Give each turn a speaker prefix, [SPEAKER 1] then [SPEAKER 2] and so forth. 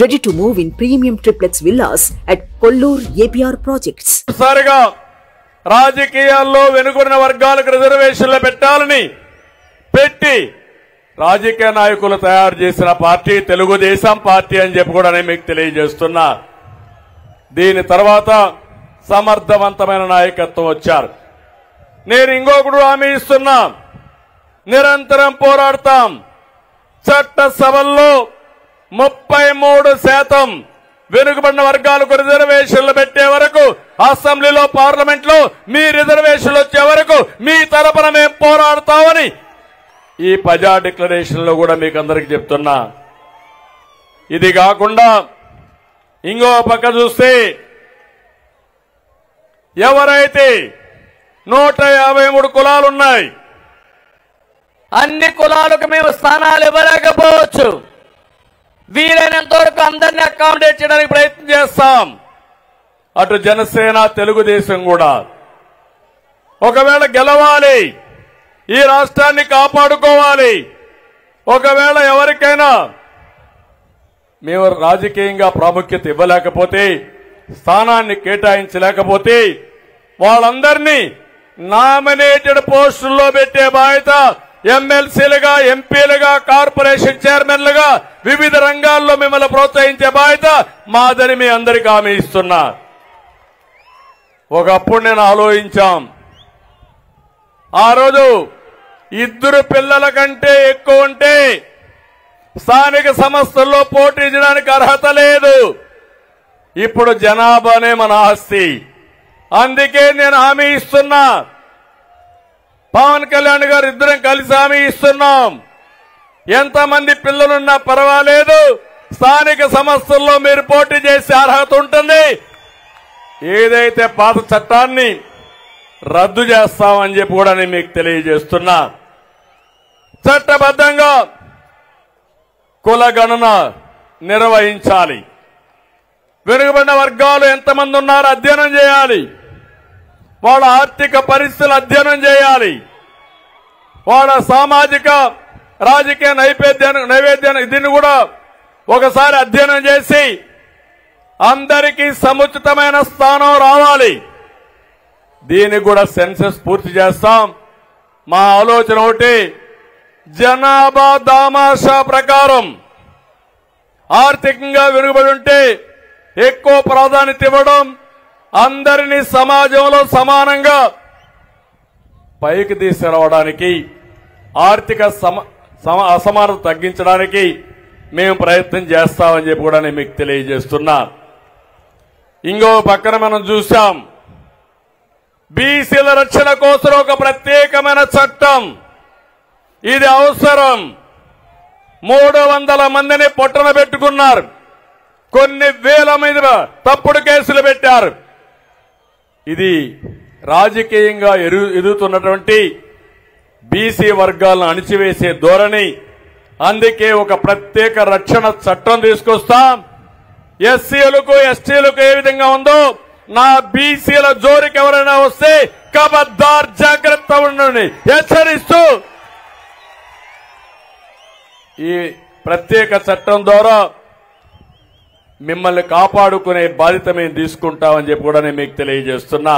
[SPEAKER 1] Ready to move in premium triplex villas at Kollur APR projects.
[SPEAKER 2] సరిగా రాజకీయాల్లో వెనుకబడిన వర్గాలకు రిజర్వేషన్లు పెట్టాలని పెట్టి రాజకీయ నాయకులు తయారు చేసిన పార్టీ తెలుగుదేశం పార్టీ అని చెప్పి కూడా నేను మీకు తెలియజేస్తున్నా. దీని తర్వాత సమర్థవంతమైన నాయకత్వం వచ్చారు. నేను ఇంకొకడు హామీ ఇస్తున్నా, నిరంతరం పోరాడతాం. చట్టసభల్లో 33% వెనుకబడిన వర్గాలకు రిజర్వేషన్లు పెట్టే వరకు, అసెంబ్లీలో పార్లమెంట్లో మీ రిజర్వేషన్లు వచ్చే వరకు మీ తరపున మేము పోరాడతామని ఈ ప్రజా డిక్లరేషన్ లో కూడా మీకు అందరికి చెప్తున్నా. ఇది కాకుండా ఇంకో పక్క చూస్తే ఎవరైతే 153 కులాలున్నాయి,
[SPEAKER 3] అన్ని కులాలకు మేము స్థానాలు ఇవ్వలేకపోవచ్చు. వీలైనంత వరకు అందరినీ అకామిడేట్ చేయడానికి
[SPEAKER 2] ప్రయత్నం చేస్తాం. అటు జనసేన తెలుగుదేశం కూడా ఒకవేళ గెలవాలి, ఈ రాష్ట్రాన్ని కాపాడుకోవాలి. ఒకవేళ ఎవరికైనా మేము రాజకీయంగా ప్రాముఖ్యత ఇవ్వలేకపోతే, స్థానాన్ని కేటాయించలేకపోతే వాళ్ళందరినీ నామినేటెడ్ పోస్టుల్లో పెట్టే బాధ్యత ఎమ్మెల్సీలుగా, ఎంపీలుగా, కార్పొరేషన్ చైర్మన్లుగా వివిధ రంగాల్లో మిమ్మల్ని ప్రోత్సహించే బాధ్యత మాదని మీ అందరికీ హామీ ఇస్తున్నా. ఒకప్పుడు నేను ఆలోచించాం, ఆ రోజు 2 పిల్లల కంటే ఎక్కువ ఉంటే స్థానిక సంస్థల్లో పోటీ చేయడానికి అర్హత లేదు. ఇప్పుడు జనాభానే మన ఆస్తి. అందుకే నేను హామీ ఇస్తున్నా, పవన్ కళ్యాణ్ గారు ఇద్దరం కలిసి హామీ ఇస్తున్నాం. ఎంతమంది పిల్లలున్నా పర్వాలేదు, స్థానిక సంస్థల్లో మీరు పోటీ చేసే అర్హత ఉంటుంది. ఏదైతే పాత చట్టాన్ని రద్దు చేస్తామని చెప్పి కూడా నేను మీకు తెలియజేస్తున్నా. చట్టబద్ధంగా కులగణన నిర్వహించాలి. వెనుకబడిన వర్గాలు ఎంతమంది ఉన్నారో అధ్యయనం చేయాలి. వాళ్ళ ఆర్థిక పరిస్థితులు అధ్యయనం చేయాలి. వాళ్ళ సామాజిక రాజకీయ నైవేద్యాన్ని దీన్ని కూడా ఒకసారి అధ్యయనం చేసి అందరికీ సముచితమైన స్థానం రావాలి. దీనికి కూడా సెన్సస్ పూర్తి చేస్తాం. మా ఆలోచన ఒకటి, జనాభా దామాషా ప్రకారం ఆర్థికంగా వెనుకబడి ఉంటే ఎక్కువ ప్రాధాన్యత ఇవ్వడం, అందరినీ సమాజంలో సమానంగా పైకి తీసుకురావడానికి, ఆర్థిక అసమానత తగ్గించడానికి మేము ప్రయత్నం చేస్తామని చెప్పి కూడా నేను మీకు తెలియజేస్తున్నా. ఇంకో పక్కన మనం చూసాం, బీసీల రక్షణ కోసం ఒక ప్రత్యేకమైన చట్టం. ఇది అవసరం. 300 మందిని పొట్టన పెట్టుకున్నారు, కొన్ని వేల మంది తప్పుడు కేసులు పెట్టారు. ఇది రాజకీయంగా ఎదుగుతున్నటువంటి బీసీ వర్గాలను అణిచివేసే ధోరణి. అందుకే ఒక ప్రత్యేక రక్షణ చట్టం తీసుకొస్తాం. ఎస్సీలకు, ఎస్టీలకు ఏ విధంగా ఉందో నా బీసీల జోరికి ఎవరైనా వస్తే ఖబర్దార్ జాగ్రత్త ఉండండి హెచ్చరిస్తూ ఈ ప్రత్యేక చట్టం ద్వారా మిమ్మల్ని కాపాడుకునే బాధ్యత మేము తీసుకుంటామని చెప్పి కూడా నేను మీకు తెలియజేస్తున్నా.